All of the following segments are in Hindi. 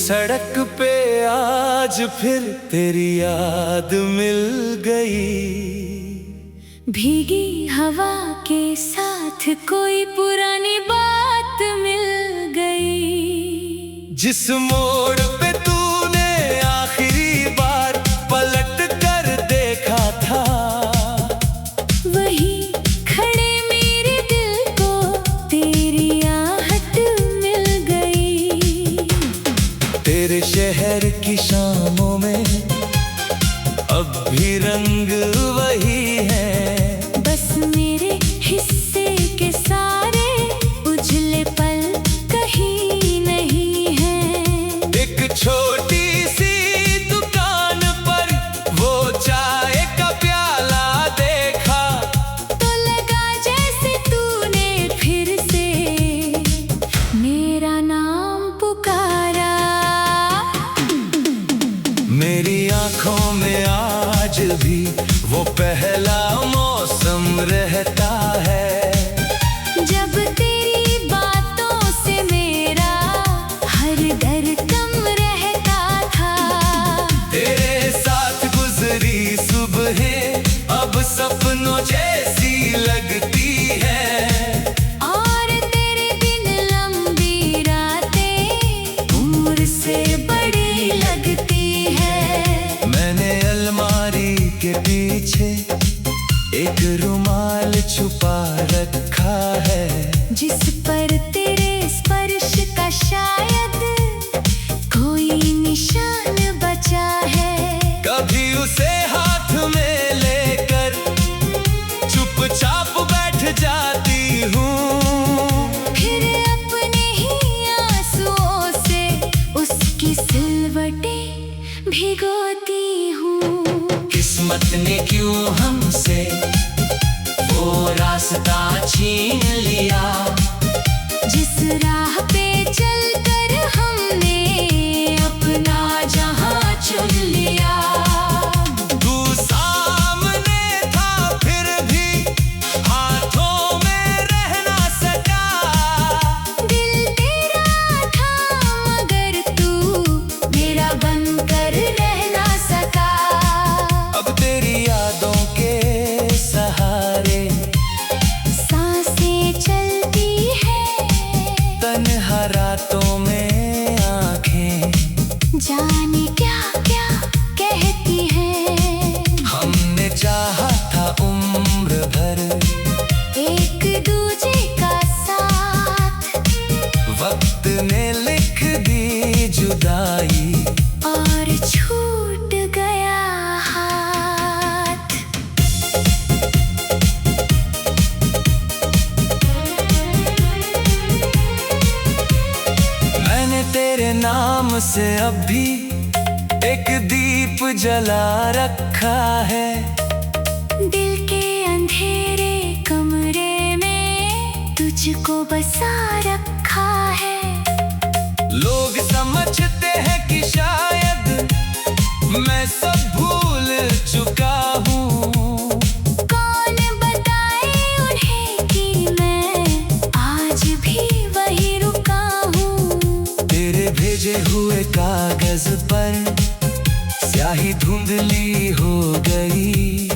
सड़क पे आज फिर तेरी याद मिल गई। भीगी हवा के साथ कोई पुरानी बात मिल गई। जिस मोड़ पे तूने आखिरी बार पलट कर देखा था, वही खड़े मेरे दिल को तेरी आहट मिल गई। तेरे शहर की शामों में अब भी रंग वही है। बस मेरे हिस्से के सारे उजले पल कहीं नहीं है। एक छोटी सी दुकान पर वो चाय का प्याला देखा, तो लगा जैसे तूने फिर से मेरा नाम पुकारा। मेरी आंखों में आज भी वो पहला मौसम रहता है, जब तेरी बातों से मेरा हर डर कम रहता था। तेरे साथ गुजरी सुबहें अब सपनों जैसी लगती है, और तेरे दिन लंबी रातें उम्र से बड़ी लगती है। मैंने अलमारी के पीछे एक रुमाल छुपा रखा है, जिस पर तेरे स्पर्श का शायद कोई निशान बचा है। कभी उसे हाथ में लेकर चुपचाप बैठ जाती हूँ, फिर अपने ही आंसुओं से उसकी सिलवटें भिगोती हूँ। किस्मत ने क्यों हमसे वो रास्ता छीन लिया, जिस राह पे चलकर हमने अपना जहां चुन लिया। तू सामने था फिर भी हाथों में रह ना सका। दिल तेरा था मगर तू मेरा बनकर रह ना सका। अब तेरी यादों के सहारे सांसें चलती है, तन्हा रातों में आंखें जाने क्या क्या कहती है। हमने चाहा था उम्र भर एक दूजे का साथ, वक्त ने लिख दी जुदाई, और छूट गया हाथ। मैंने तेरे नाम से अब भी एक दीप जला रखा है। दिल के अंधेरे कमरे में तुझको बसा रखा है। लोग समझते हैं कि शायद मैं सब भूल चुका हूँ, कौन बताए उन्हें कि मैं आज भी वही रुका हूँ। तेरे भेजे हुए कागज पर स्याही धुंधली हो गई,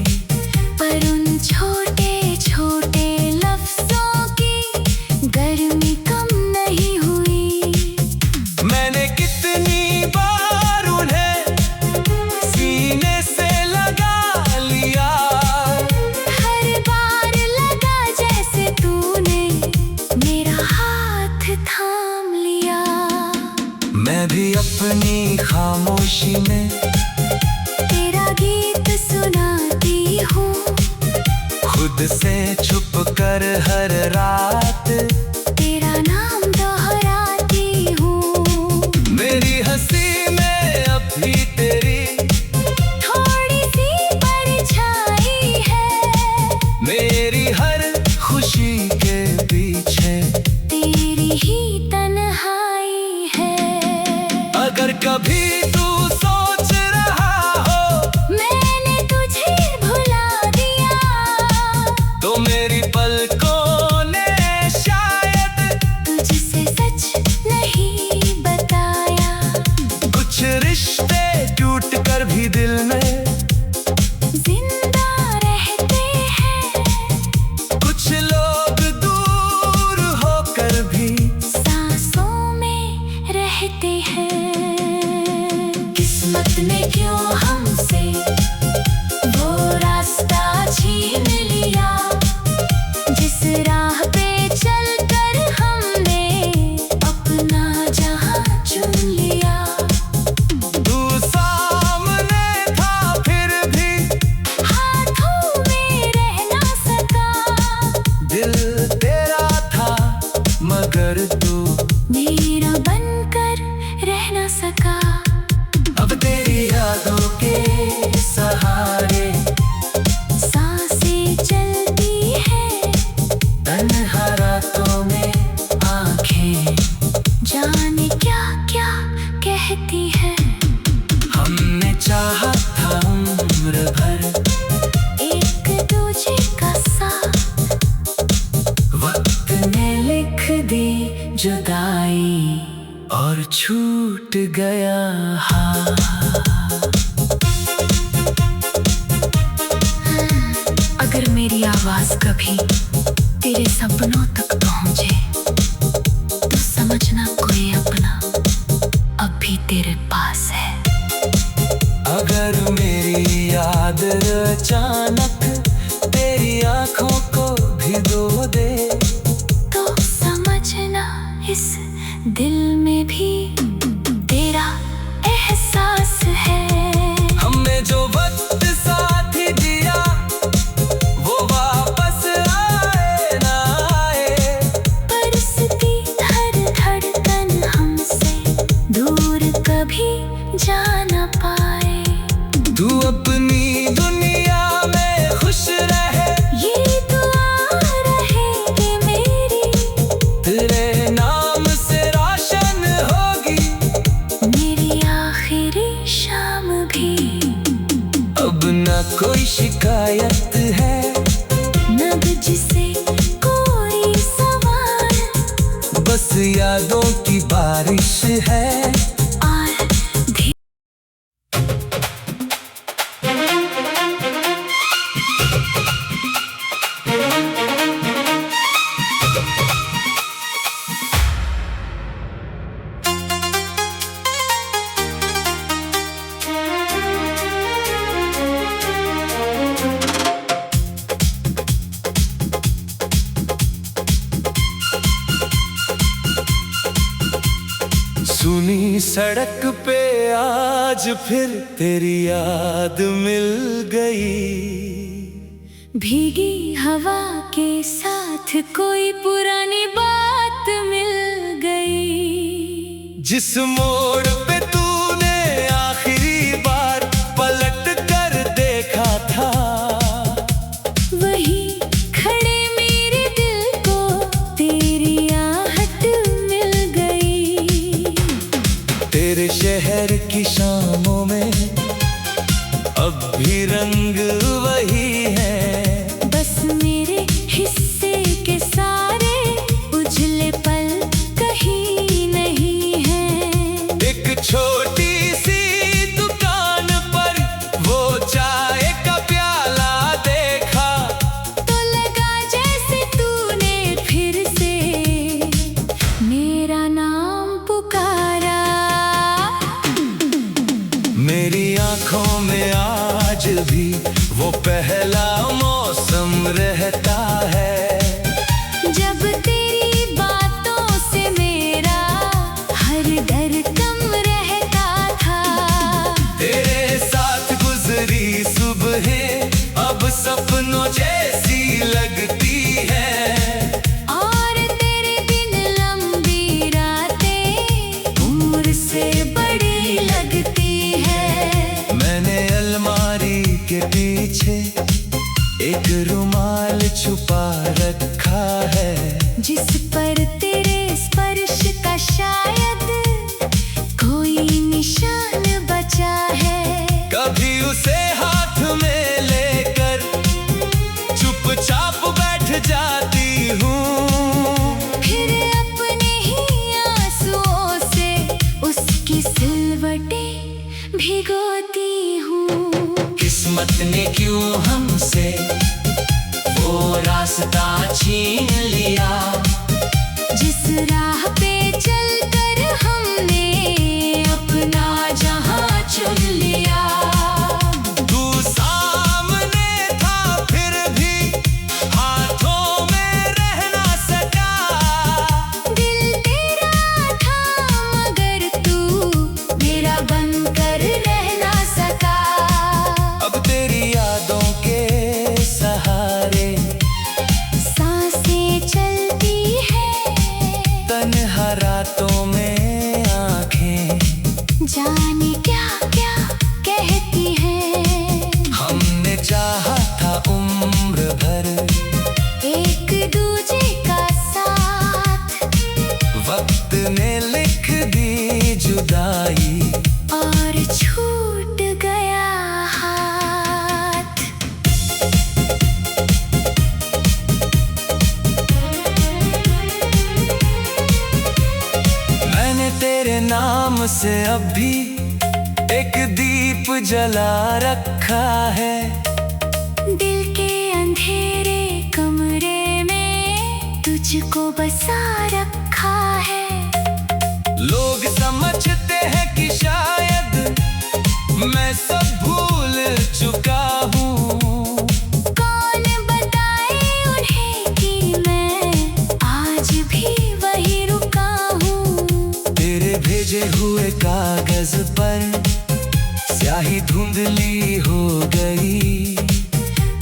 पर उन छोटे छोटे लफ्जों की गर्मी कम नहीं हुई। मैंने कितनी बार उन्हें सीने से लगा लिया, हर बार लगा जैसे तूने मेरा हाथ थाम लिया। मैं भी अपनी खामोशी में तेरा गीत सुनाती हूँ, खुद से छुप कर हर रात तेरा नाम दोहराती हूँ। मेरी हंसी में अब भी तेरी थोड़ी सी परछाई है, मेरी हर खुशी के पीछे तेरी ही तन्हाई है। अगर कभी तू सोच रहा हो मैंने तुझे भुला दिया, तो मेरी पलकों ने रिश्ते टूट कर भी दिल में जिंदा रहते हैं। कुछ लोग दूर होकर भी सांसों में रहते हैं। किस्मत ने क्यों हमसे वो रास्ता छीन लिया, जिस राह पे चलकर हमने अपना जहां चुन लिया। तू सामने था फिर भी हाथों में रह ना सका, दिल तेरा था मगर तू मेरा बनकर रह ना सका। अब तेरी यादों के सहारे सांसें चलती है, तन्हा रातों में आंखें जाने क्या क्या कहती है। हमने चाहा था उम्र भर एक दूजे का साथ, वक्त ने लिख दी जुदाई और छूट गया हाथ। अगर मेरी आवाज कभी तेरे सपनों तक पहुंचे तो समझना कोई अपना अब भी तेरे पास है। अगर मेरी याद अचानक तेरी आंखों को भिगो दे तो समझना इस दिल में भी तेरा एहसास है। हमने जो वक्त साथ ही दिया वो वापस आए ना आए, बरसती हर धड़कन हमसे दूर कभी जा न पाए। तू अपनी दुनिया में खुश रहे, ये दुआ रहेगी मेरी, तेरे नाम से रोशन होगी मेरी आखिरी शाम भी। अब न कोई शिकायत है न मुझसे कोई सवाल, बस यादों की बारिश है। और भी सुनी सड़क पे आज फिर तेरी याद मिल गई, भीगी हवा के साथ कोई पुरानी बात मिल गई। जिस मोड़ पे तूने आखिरी बार पलट कर देखा था, वही खड़े मेरे दिल को तेरी आहट मिल गई। तेरे शहर की शामों में अब भी रंग वही है, बस मेरे हिस्से के सारे उजले पल कहीं नहीं है। एक छोटी सी दुकान पर वो चाय का प्याला देखा, तो लगा जैसे तूने फिर से मेरा नाम पुकारा। मेरी आंखों में आज भी वो पहला मौसम रहता है, जब तेरी बातों से मेरा हर डर कम रहता था। तेरे साथ गुजरी सुबहें अब सपनों जैसी लगती है, और तेरे बिन लंबी रातें उम्र से बड़ी लगती है। मैंने अलमारी के पीछे एक रुमाल छुपा रखा है, जिस पर तेरे स्पर्श का शायद कोई निशान बचा है। कभी उसे हाथ में लेकर चुपचाप बैठ जाती हूँ, फिर अपने ही आंसुओं से उसकी सिलवटें भिगोती हूँ। किस्मत ने क्यों हमसे वो रास्ता छीन लिया, जिस राह पे चलकर हमने अपना जहां चुन लिया। तू सामने था फिर भी हाथों में रह ना सका, दिल तेरा था मगर तू मेरा बनकर रह ना सका। अब तेरी यादों के सहारे सांसें चलती है, तन्हा रातों में आंखें जाने क्या क्या कहती है। हमने चाहा था उम्र भर एक दूजे का साथ, वक्त ने लिख दी जुदाई, और छूट गया हाथ। मैंने तेरे नाम से अब भी एक दीप जला रखा है, दिल के अंधेरे कमरे में तुझको बसा रखा है। लोग समझते हैं कि शायद मैं सब भूल चुका हूँ, कौन बताए उन्हें कि मैं आज भी वही रुका हूँ। तेरे भेजे हुए कागज पर स्याही धुंधली हो गई,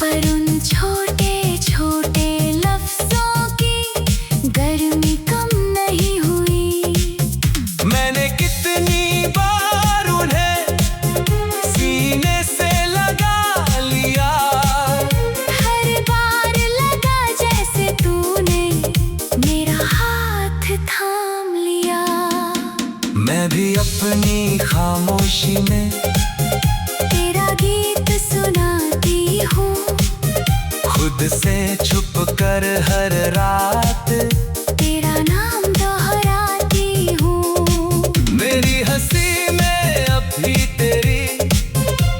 पर उन छोटे छोटे लफ्जों की गर्मी कम नहीं हुई। मैंने कितनी बार उन्हें सीने से लगा लिया, हर बार लगा जैसे तूने मेरा हाथ थाम लिया। मैं भी अपनी खामोशी में तेरा गीत सुनाती हूँ, खुद से छुप कर हर रात तेरा नाम दोहराती हूँ। मेरी हंसी में अब भी तेरी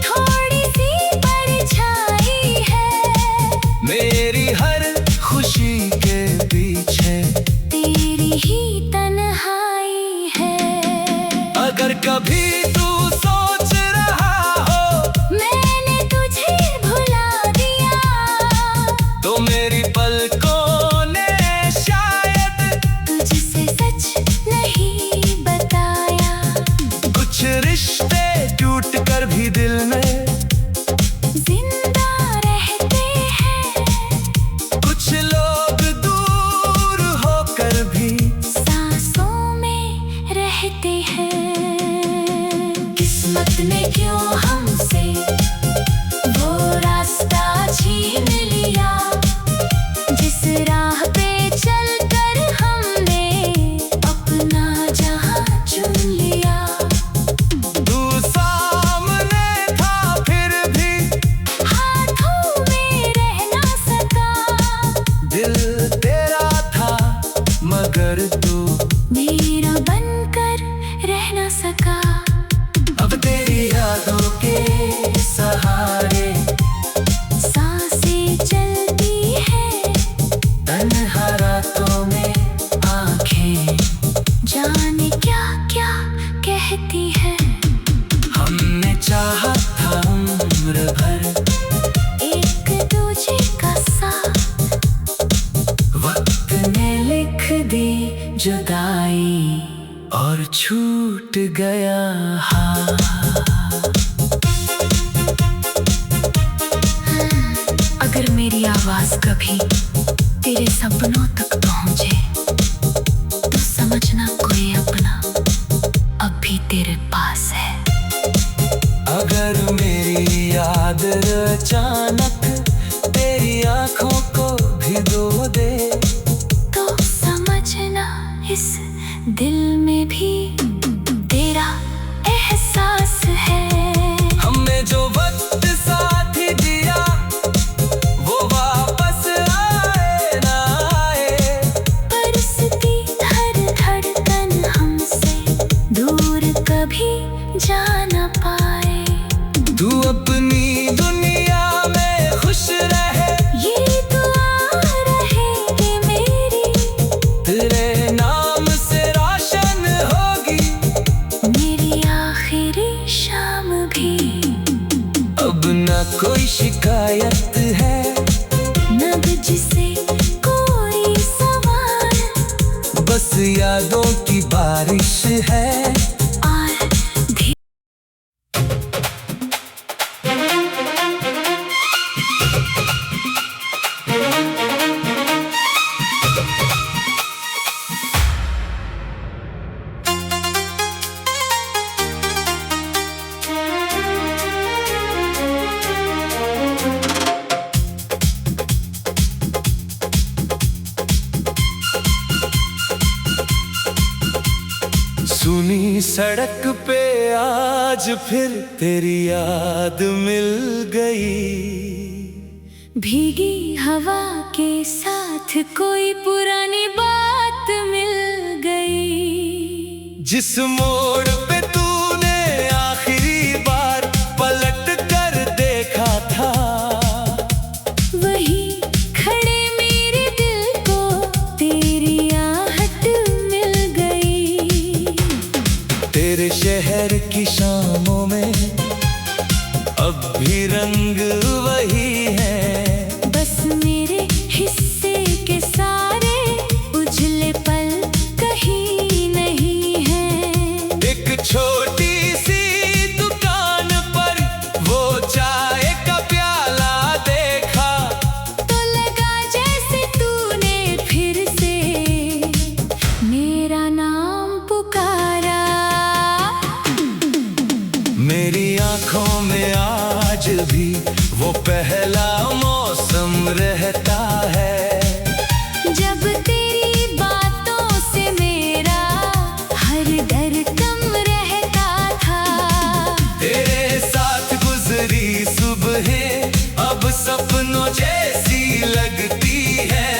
थोड़ी सी परछाई है, मेरी हर खुशी के पीछे तेरी ही तन्हाई है। अगर कभी तू सोच रहा हो मैंने तुझे भुला दिया, तो मेरी पलकों ने शायद तुझसे सच नहीं बताया। कुछ रिश्ते टूट कर भी दिल में जिंदा रहते हैं, कुछ लोग दूर होकर भी सांसों में रहते हैं। किस्मत ने क्यों हमसे वो रास्ता छीन लिया, जिस राह पे चलकर हमने अपना जहां चुन लिया। तू सामने था फिर भी हाथों में रह ना सका, दिल तेरा था मगर तू मेरा बनकर रह ना सका। अब तेरी यादों के सहारे सांसें चलती है, तन्हा रातों में आंखें जाने क्या क्या कहती है। हमने चाहा था उम्र भर एक दूजे का साथ, वक्त ने लिख दी जुदाई, और छूट गया हाथ। अगर मेरी आवाज कभी तेरे सपनों तक पहुंचे, तो समझना कोई अपना अब भी तेरे पास है। अगर मेरी याद अचानक तेरी आंखों को भिगो दे, तो समझना इस दिल में भी तेरा एहसास है। हमने जो वक्त साथ दिया वो वापस आए ना आए, परिस्थिति हर धड़कन हमसे दूर कभी जा न पाए। भी, अब ना कोई शिकायत है, न मुझसे कोई सवाल, बस यादों की बारिश है। और भी सुनी सड़क पे आज फिर तेरी याद मिल गई, भीगी हवा के साथ कोई पुरानी बात मिल गई। जिस मोड़ पे तूने आखिरी बार पलट कर देखा था, वही खड़े मेरे दिल को तेरी आहट मिल गई। तेरे शहर की शामों में अब भी रंग वही है, बस मेरे हिस्से के सारे उजले पल कहीं नहीं है। एक छोटी सी दुकान पर वो चाय का प्याला देखा, तो लगा जैसे तूने फिर से मेरा नाम पुकारा। मेरी आंखों में आज भी वो पहला मौसम रहता है, जब तेरी बातों से मेरा हर डर कम रहता था। तेरे साथ गुजरी सुबहें अब सपनों जैसी लगती है,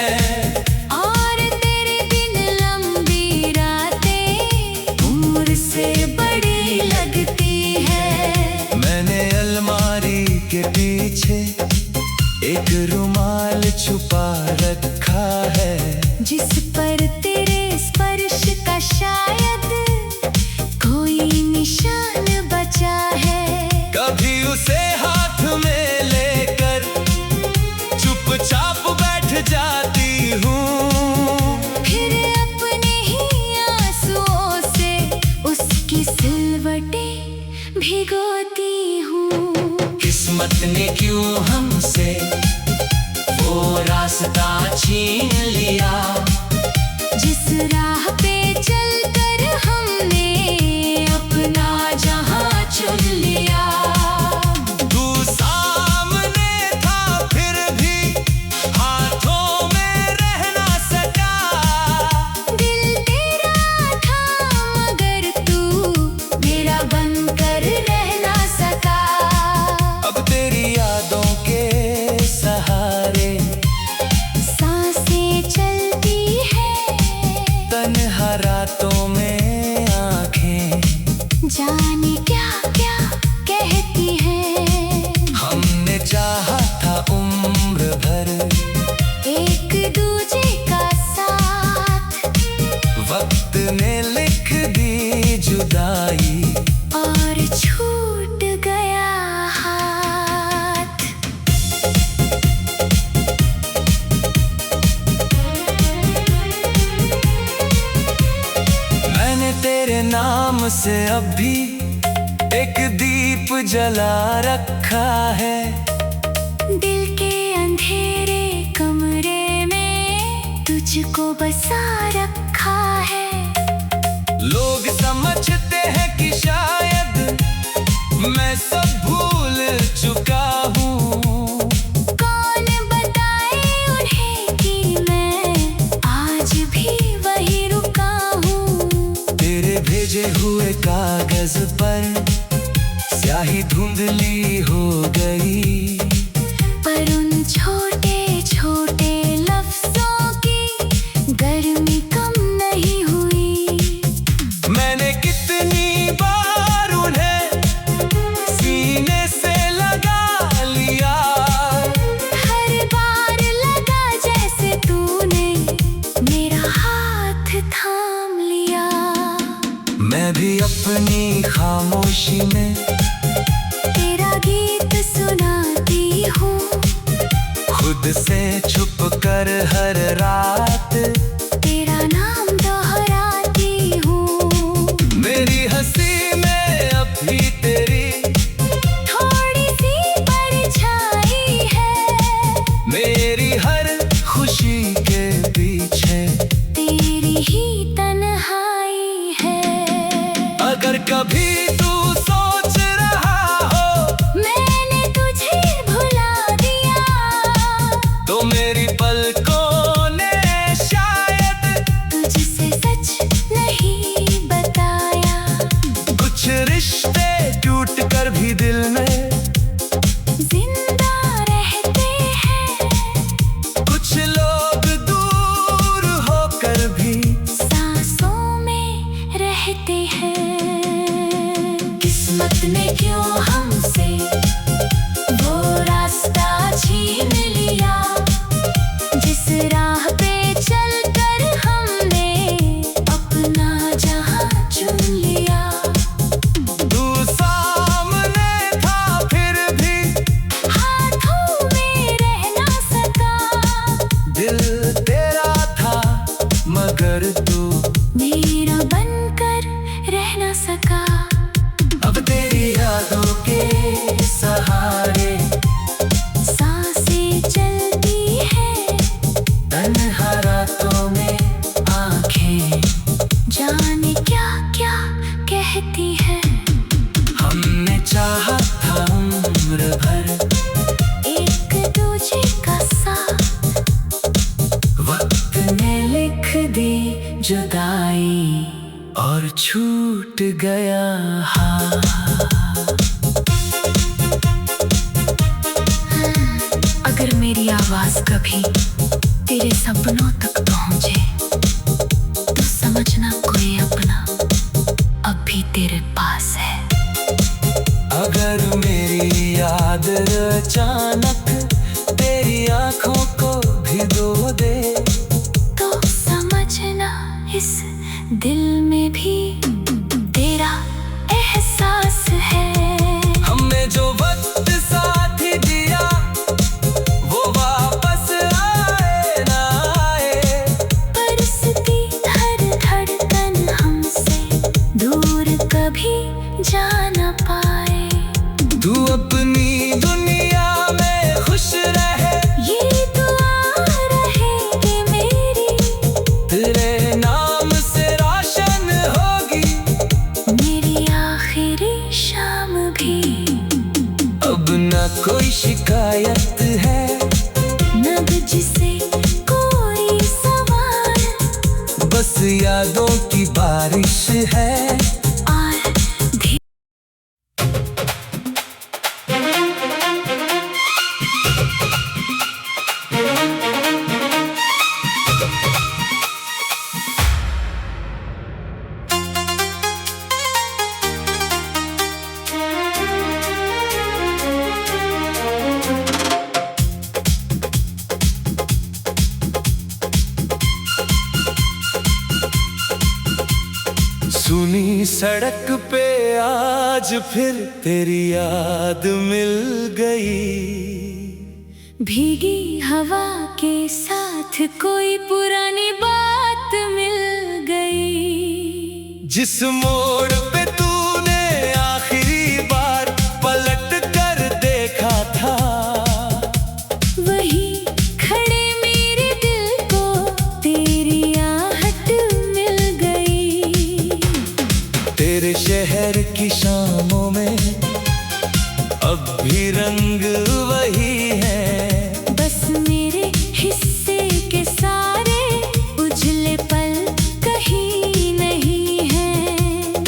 और तेरे बिन लंबी रातें उम्र से बड़ी लगती है। मैंने अलमारी के पीछे एक रुमाल छुपा रखा है, जिस पर तेरे स्पर्श का शायद कोई निशान बचा है। कभी उसे हाथ में लेकर चुपचाप बैठ जाती हूँ, फिर अपने ही आंसुओं से उसकी सिलवटें भिगोती हूँ। किस्मत ने क्यों हमसे वो रास्ता छीन लिया, जिस राह पे चलकर हमने अपना जहां चुन लिया। तू सामने था फिर भी हाथों में रह ना सका, दिल तेरा था मगर तू मेरा बनकर रह ना सका। अब तेरी यादों के सहारे सांसें चलती है, तन्हा रातों में आंखें जाने क्या क्या कहती हैं। हमने चाहा था उम्र भर एक दूजे का साथ, वक्त ने लिख दी जुदाई, और छूट गया हाथ। मैंने तेरे नाम से अब भी एक दीप जला रखा है, दिल के अंधेरे कमरे में तुझको बसा रखा है। लोग समझते हैं कि शायद मैं सब भूल चुका हूँ, कौन बताए उन्हें कि मैं आज भी वही रुका हूँ। तेरे भेजे हुए कागज पर स्याही धुंधली हो गई, पर उन छोटे छोटे लफ्जों की गर्मी कम नहीं हुई। मैंने कितनी बार उन्हें सीने से लगा लिया, हर बार लगा जैसे तूने मेरा हाथ थाम लिया। मैं भी अपनी खामोशी में हर रात तेरा नाम दोहराती हूँ। मेरी हंसी में अब भी तेरी थोड़ी सी परछाई है, मेरी हर खुशी के पीछे तेरी ही तन्हाई है। अगर कभी तू सोच रहा हो मैंने तुझे भुला दिया, तो मेरी पलकों ने शायद तुझसे सच नहीं बताया। कुछ रिश्ते टूट कर भी दिल में जिंदा रहते हैं, कुछ लोग दूर होकर भी सांसों में रहते हैं। किस्मत ने क्यों हमसे वो रास्ता छीन लिया, जिस राह पे चलकर हमने अपना जहां चुन लिया। तू सामने था फिर भी हाथों में रह ना सका, दिल तेरा था मगर तू मेरा बनकर रह ना सका। अब तेरी यादों के सहारे सांसें चलती है, तन्हा रातों में आंखें जाने क्या क्या कहती है। हमने चाहा था उम्र भर एक दूजे का साथ, वक्त ने लिख दी जुदाई और छूट गया हाथ। अगर मेरी आवाज कभी तेरे सपनों तक पहुंचे, तो समझना कोई अपना अब भी तेरे पास है। अगर मेरी याद अचानक तेरी आंखों को भिगो दे, तो समझना इस दिल में भी तेरा एहसास है। हमने जो वक्त साथ ही दिया वो वापस आए ना आए। बरसती हर धड़कन हमसे दूर कभी जा न पाए। तू अपनी दुनिया में खुश रहे, ये दुआ रहेगी मेरी, तेरे नाम से रोशन होगी मेरी आखिरी शाम भी। अब न कोई शिकायत है, न तुझसे कोई सवाल, बस यादों की बारिश है। और भी सुनी सड़क पे आज फिर तेरी याद मिल गई, भीगी हवा के साथ कोई पुरानी बात मिल गई। जिस मोड़ पे तूने आखिरी बार पलट कर देखा था, वही खड़े मेरे दिल को तेरी आहट मिल गई। तेरे शहर की शामों में अब भी रंग वही है, बस मेरे हिस्से के सारे उजले पल कहीं नहीं है।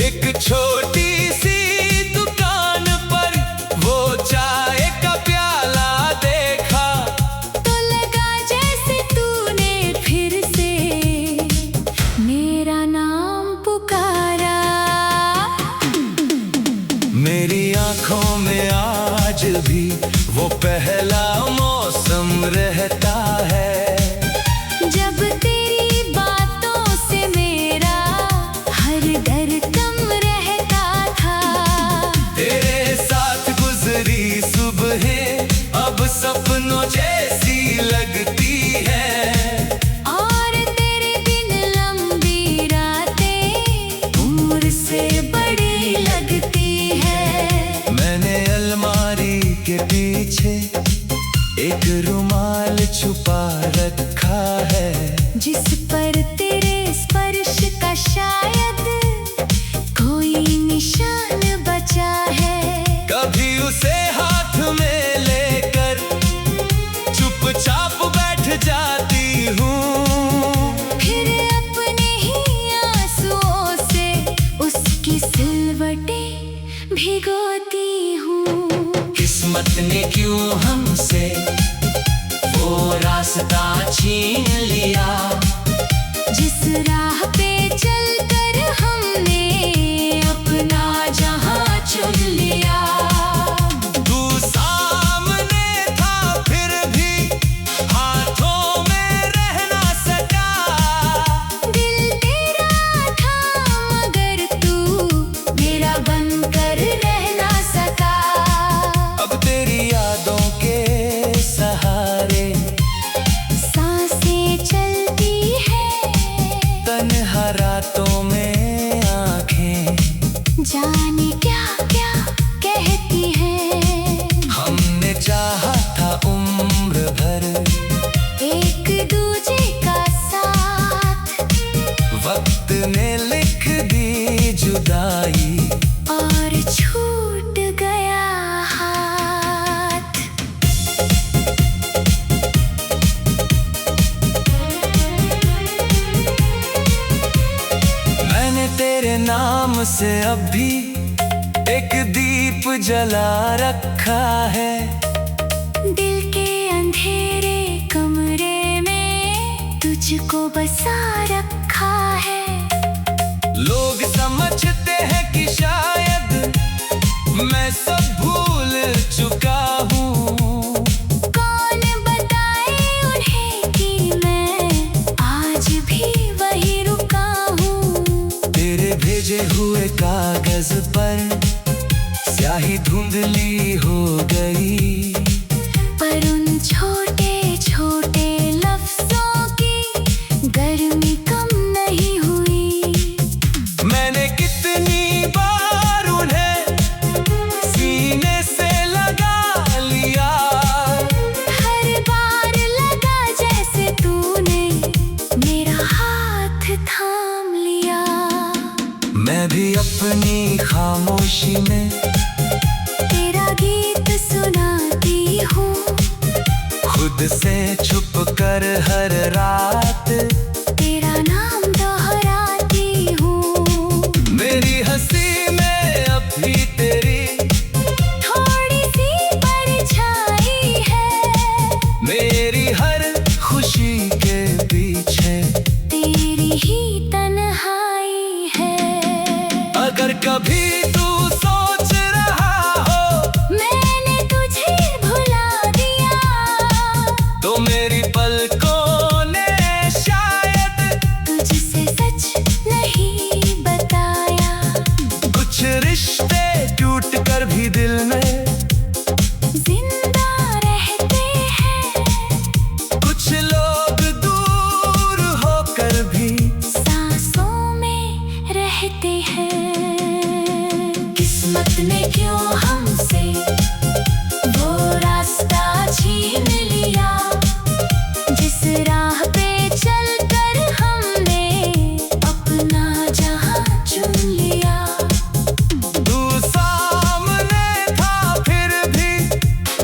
एक छोटी सी दुकान पर वो चाय का प्याला देखा, तो लगा जैसे तूने फिर से मेरा नाम पुकारा। मेरी आंखों में आज भी वो पहला मौसम रहता है, जब तेरी बातों से मेरा हर डर कम रहता था। तेरे साथ गुजरी सुबह अब सपनों जैसी लगती है। पीछे एक रुमाल छुपा रखा है, जिस पर तेरे स्पर्श का शायद कोई निशान बचा है। कभी उसे हाथ में लेकर चुपचाप बैठ जाती हूँ, फिर अपने ही आंसुओं से उसकी सिलवटें भिगोती हूँ। किस्मत ने क्यों हमसे वो रास्ता छीन लिया, जिस राह पे चलकर हमने अपना जहां चुन लिया। तू सामने था फिर भी हाथों में रह ना सका, दिल तेरा था मगर तू मेरा बनकर रह ना सका। अब तेरी यादों के सहारे सांसें चलती है, तन्हा रातों में आंखें जाने क्या क्या कहती है। हमने चाहा था उम्र भर एक दूजे का साथ, वक्त ने लिख दी जुदाई, और छूट गया हाथ। मैंने तेरे नाम से अब भी एक दीप जला रखा है, दिल के अंधेरे कमरे में तुझको बसा रखा है। लोग समझते हैं कि शायद मैं सब भूल चुका हूँ, कौन बताए उन्हें कि मैं आज भी वही रुका हूँ। तेरे भेजे हुए कागज पर स्याही धुंधली हो गई, पर उन छोटे छोटे लफ्जों की गर्मी कम नहीं हुई। मैंने कितनी बार उन्हें सीने से लगा लिया, हर बार लगा जैसे तूने मेरा हाथ थाम लिया। मैं भी अपनी खामोशी में तेरा गीत सुनाती हूँ, खुद से छुप कर हर रात तेरा नाम दोहराती हूँ। मेरी हंसी में अब भी तेरी थोड़ी सी परछाई है, मेरी हर खुशी के पीछे तेरी ही तन्हाई है। अगर कभी तू सोच रहा हो मैंने तुझे भुला दिया, तो मेरी पलकों ने शायद तुझसे सच नहीं बताया। कुछ रिश्ते टूट कर भी दिल में जिंदा रहते हैं, कुछ लोग दूर होकर भी सांसों में रहते हैं। किस्मत ने क्यों हमसे वो रास्ता छीन लिया, जिस राह पे चलकर हमने अपना जहां चुन लिया। तू सामने था फिर भी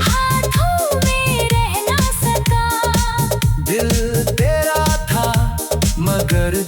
हाथों में रह ना सका, दिल तेरा था मगर